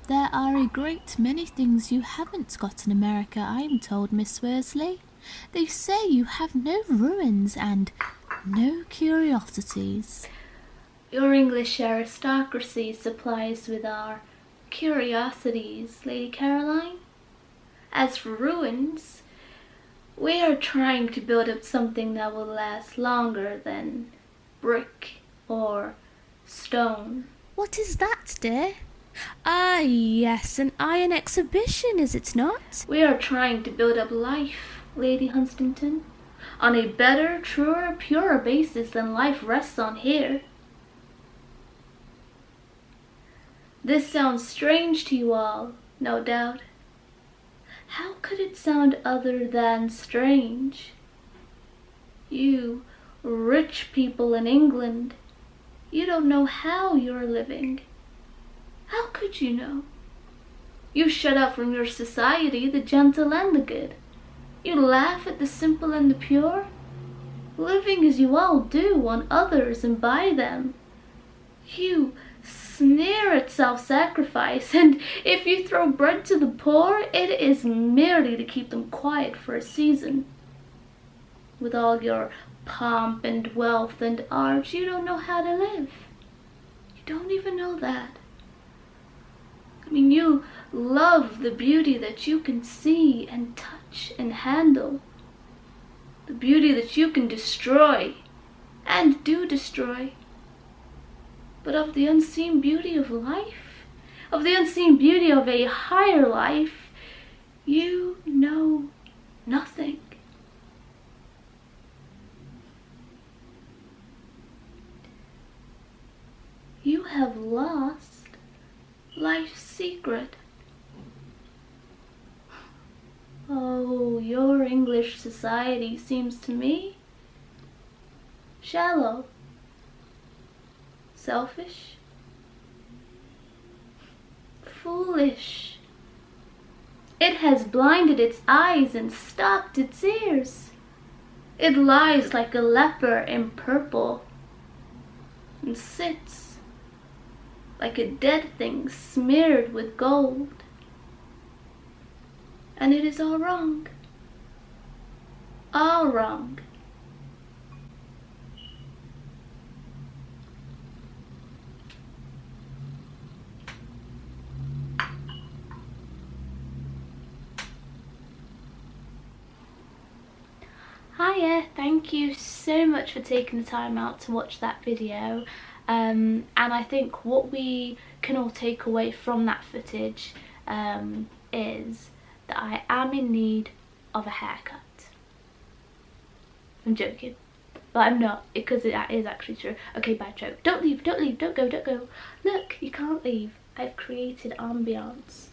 There are a great many things you haven't got in America, I am told, Miss Worsley. They say you have no ruins and no curiosities. Your English aristocracy supplies with our curiosities, Lady Caroline. As for ruins, we are trying to build up something that will last longer than brick or stone. What is that, dear? Ah, yes, an iron exhibition, is it not? We are trying to build up life, Lady Huntington, on a better, truer, purer basis than life rests on here. This sounds strange to you all, no doubt. How could it sound other than strange? You rich people in England, you don't know how you're living. How could you know? You shut out from your society the gentle and the good. You laugh at the simple and the pure, living as you all do on others and by them. You sneer at self-sacrifice, and if you throw bread to the poor, it is merely to keep them quiet for a season. With all your pomp and wealth and art, you don't know how to live. You don't even know that. I mean, you love the beauty that you can see and touch and handle. The beauty that you can destroy and do destroy. But of the unseen beauty of life, of the unseen beauty of a higher life, you know nothing. You have lost life's secret. Oh, your English society seems to me shallow, selfish, foolish. It has blinded its eyes and stopped its ears. It lies like a leper in purple and sits like a dead thing smeared with gold. And it is all wrong. All wrong. Hiya, thank you so much for taking the time out to watch that video. And I think what we can all take away from that footage is that I am in need of a haircut. I'm joking, but I'm not, because that is actually true. Okay, bad joke. Don't leave, don't leave, don't go, don't go. Look, you can't leave. I've created ambiance,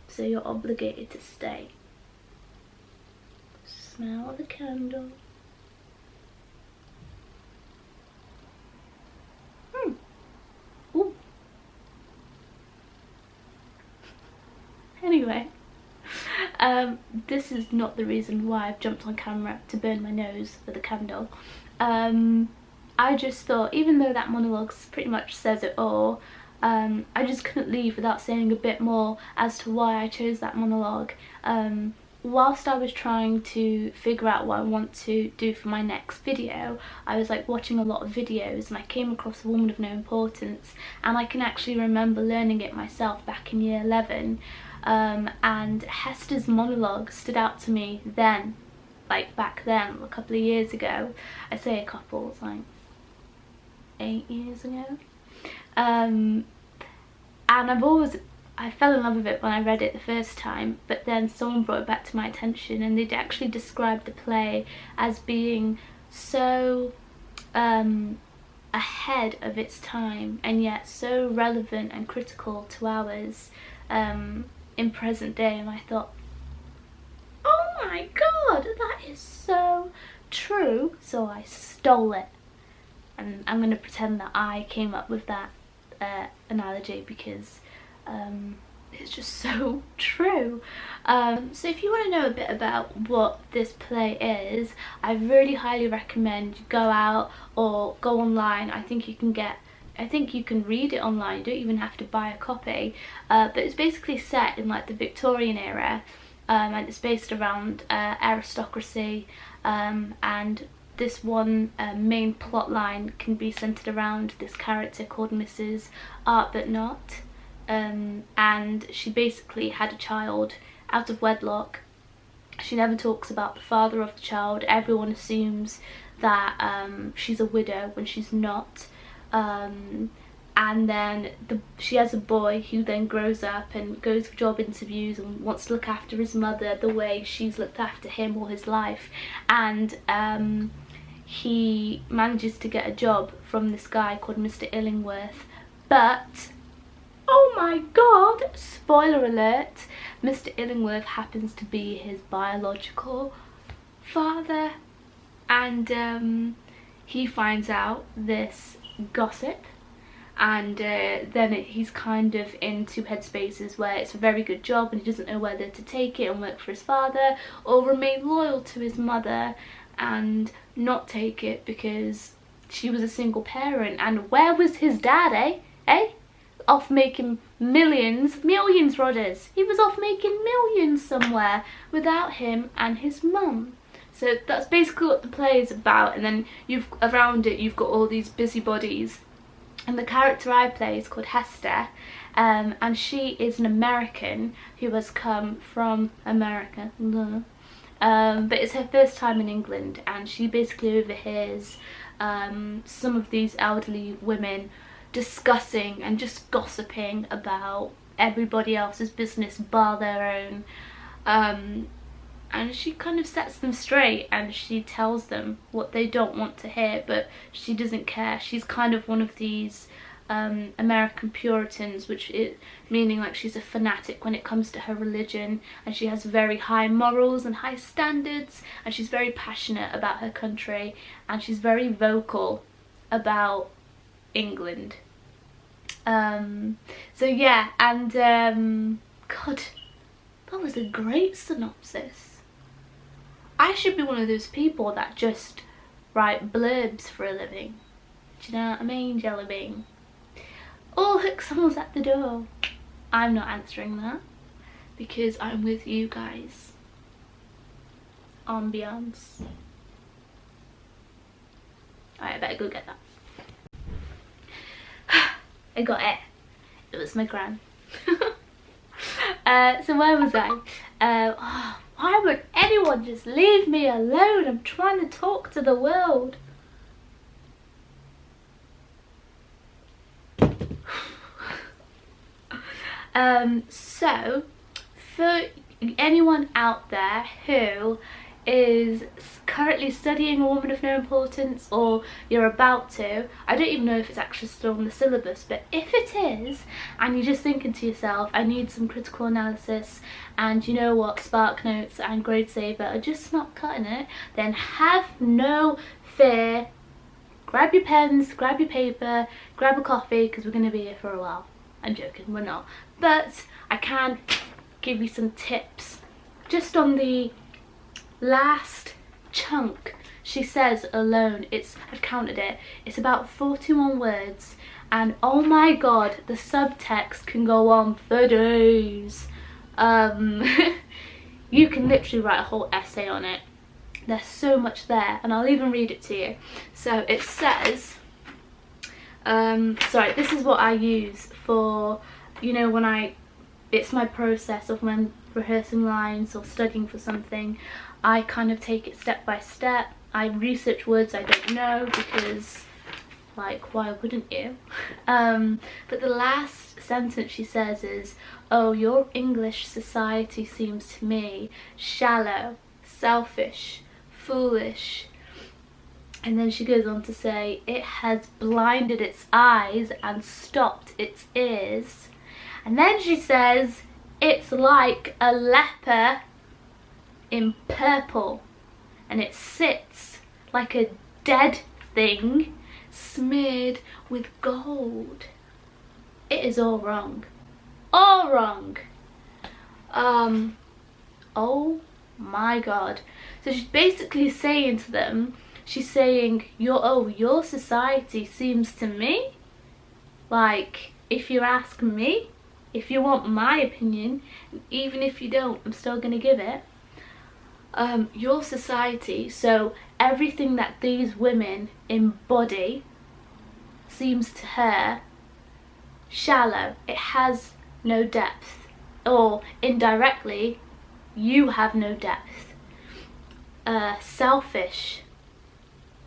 so you're obligated to stay. Smell the candle. Ooh. Anyway, this is not the reason why I've jumped on camera to burn my nose with a candle. I just thought, even though that monologue pretty much says it all, I just couldn't leave without saying a bit more as to why I chose that monologue. Whilst I was trying to figure out what I want to do for my next video, I was like watching a lot of videos and I came across A Woman of No Importance, and I can actually remember learning it myself back in year 11, and Hester's monologue stood out to me then, like back then, a couple of years ago. I say a couple, it's like 8 years ago. And I fell in love with it when I read it the first time, but then someone brought it back to my attention and they'd actually described the play as being so ahead of its time and yet so relevant and critical to ours in present day. And I thought, oh my god, that is so true. So I stole it, and I'm going to pretend that I came up with that analogy because it's just so true. So if you want to know a bit about what this play is, I really highly recommend you go out or go online. I think you can get I think you can read it online, you don't even have to buy a copy, but it's basically set in like the Victorian era, and it's based around aristocracy, and this one main plot line can be centered around this character called Mrs. Arbuthnot, and she basically had a child out of wedlock. She never talks about the father of the child. Everyone assumes that she's a widow when she's not. And then she has a boy who then grows up and goes for job interviews and wants to look after his mother the way she's looked after him all his life. And he manages to get a job from this guy called Mr. Illingworth. But, oh my god, spoiler alert, Mr. Illingworth happens to be his biological father. And he finds out this gossip, and then he's kind of in two headspaces where it's a very good job and he doesn't know whether to take it and work for his father or remain loyal to his mother and not take it because she was a single parent. And where was his dad, eh? Off making millions, Rodders. He was off making millions somewhere without him and his mum. So that's basically what the play is about, and then around it you've got all these busybodies. And the character I play is called Hester, and she is an American who has come from America. But it's her first time in England, and she basically overhears some of these elderly women discussing and just gossiping about everybody else's business bar their own. And she kind of sets them straight and she tells them what they don't want to hear, but she doesn't care. She's kind of one of these American Puritans, meaning like she's a fanatic when it comes to her religion, and she has very high morals and high standards, and she's very passionate about her country, and she's very vocal about England. So yeah, and God, that was a great synopsis. I should be one of those people that just write blurbs for a living. Do you know what I mean, Jelly Bean? Oh, look, someone's at the door. I'm not answering that because I'm with you guys. Ambiance. Alright, I better go get that. I got it. It was my gran. So where was I? Why would anyone just leave me alone? I'm trying to talk to the world. So, for anyone out there who is currently studying A Woman of No Importance, or you're about to, I don't even know if it's actually still on the syllabus, but if it is, and you're just thinking to yourself, I need some critical analysis, and you know what, Spark Notes and Grade Saver are just not cutting it, then have no fear. Grab your pens, grab your paper, grab a coffee, because we're going to be here for a while. I'm joking, we're not. But I can give you some tips. Just on the last chunk, she says alone, I've counted it, it's about 41 words, and oh my god, the subtext can go on for days. You can literally write a whole essay on it. There's so much there, and I'll even read it to you. So it says, sorry, this is what I use for, you know, when it's my process of when rehearsing lines or studying for something. I kind of take it step by step. I research words I don't know because, like, why wouldn't you? But the last sentence she says is, oh, your English society seems to me shallow, selfish, foolish. And then she goes on to say, it has blinded its eyes and stopped its ears. And then she says, it's like a leper in purple, and it sits like a dead thing smeared with gold. It is all wrong. All wrong. Oh my god. So she's basically saying to them, she's saying, your society seems to me Like, if you ask me, if you want my opinion, even if you don't, I'm still gonna give it. Your society, so everything that these women embody, seems to her shallow. It has no depth, or indirectly, you have no depth. Selfish.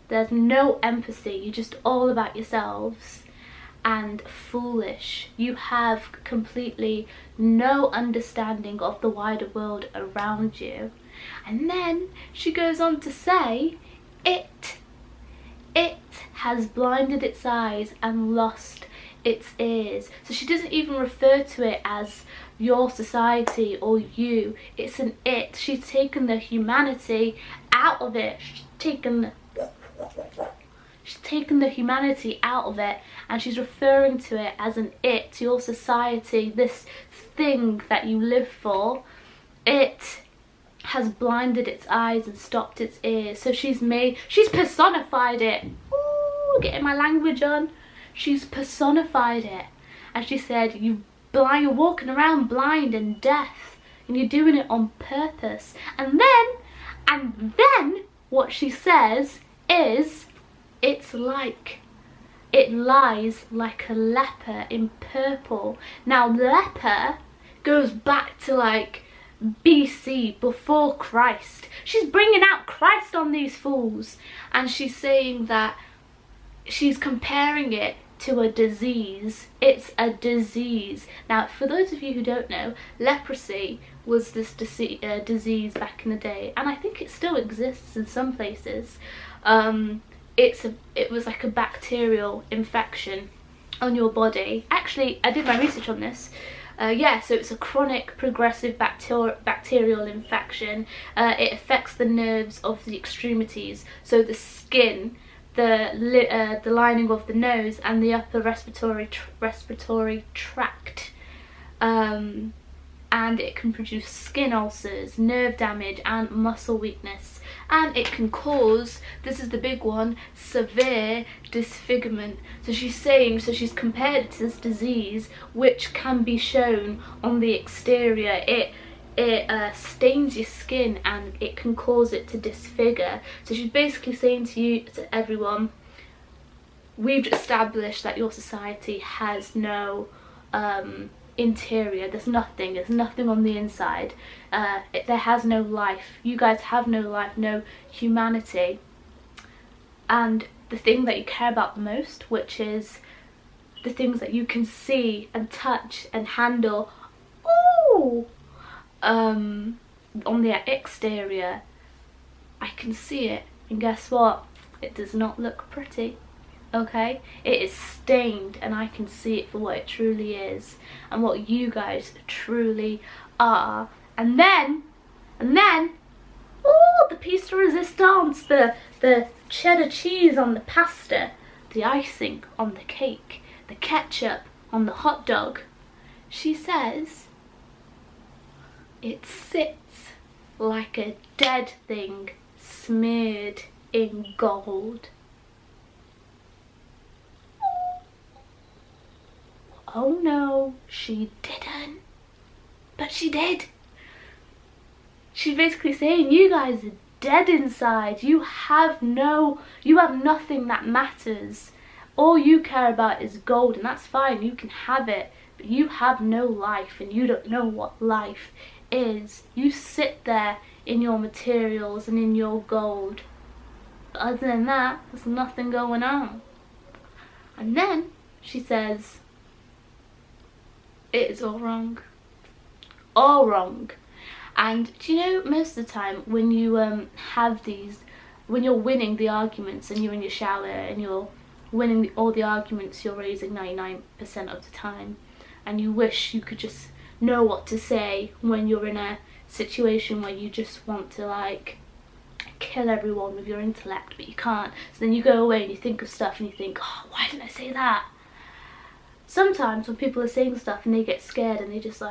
There's no empathy. You're just all about yourselves. And foolish. You have completely no understanding of the wider world around you. And then she goes on to say, it has blinded its eyes and lost its ears. So she doesn't even refer to it as your society or you. It's an it. She's taken the humanity out of it. She's taken the humanity out of it, and she's referring to it as an it, your society, this thing that you live for. It has blinded its eyes and stopped its ears. So she's personified it. Ooh, getting my language on. She's personified it. And she said, you're walking around blind and deaf, and you're doing it on purpose. And then what she says is, it lies like a leper in purple. Now, leper goes back to like BC, before Christ. She's bringing out Christ on these fools, and she's saying that she's comparing it to a disease. It's a disease. Now, for those of you who don't know, leprosy was this disease back in the day, and I think it still exists in some places. It was like a bacterial infection on your body. Actually, I did my research on this. Yeah, so it's a chronic progressive bacterial infection. It affects the nerves of the extremities, so the skin, the lining of the nose, and the upper respiratory tract. And it can produce skin ulcers, nerve damage, and muscle weakness. And it can cause, this is the big one, severe disfigurement. So she's compared it to this disease, which can be shown on the exterior. It stains your skin, and it can cause it to disfigure. So she's basically saying to everyone, we've established that your society has no interior. There's nothing on the inside. There has no life. You guys have no life, no humanity. And the thing that you care about the most, which is the things that you can see and touch and handle, on the exterior, I can see it, and guess what? It does not look pretty. Okay, it is stained, and I can see it for what it truly is, and what you guys truly are. And then, oh, the piece de resistance, the cheddar cheese on the pasta, the icing on the cake, the ketchup on the hot dog. She says, it sits like a dead thing smeared in gold. Oh no, she didn't. But she did. She's basically saying, you guys are dead inside. You have nothing that matters. All you care about is gold, and that's fine, you can have it. But you have no life, and you don't know what life is. You sit there in your materials and in your gold. But other than that, there's nothing going on. And then she says, it is all wrong. All wrong. And do you know, most of the time when you when you're winning the arguments, and you're in your shower and you're winning all the arguments you're raising 99% of the time, and you wish you could just know what to say when you're in a situation where you just want to like kill everyone with your intellect, but you can't. So then you go away and you think of stuff and you think, oh, why didn't I say that? Sometimes when people are saying stuff and they get scared and they just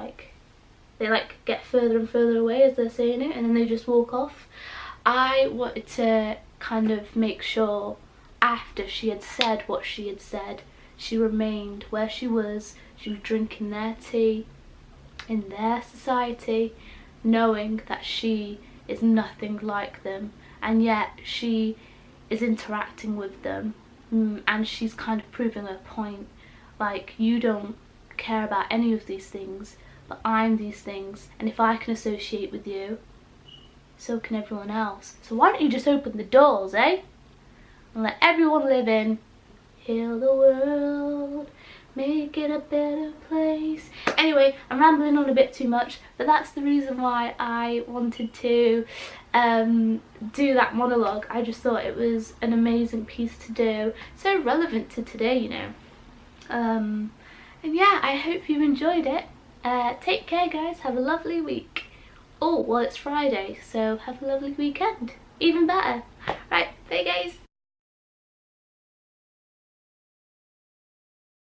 get further and further away as they're saying it, and then they just walk off. I wanted to kind of make sure, after she had said what she had said, she remained where she was drinking their tea in their society, knowing that she is nothing like them, and yet she is interacting with them, and she's kind of proving her point, like, you don't care about any of these things, but I'm these things, and if I can associate with you, so can everyone else. So why don't you just open the doors, eh? And let everyone live in. Heal the world, make it a better place. Anyway, I'm rambling on a bit too much, but that's the reason why I wanted to do that monologue. I just thought it was an amazing piece to do, so relevant to today, you know. And yeah, I hope you enjoyed it. Take care, guys. Have a lovely week. Oh, well, it's Friday, so have a lovely weekend. Even better. Right, bye, guys.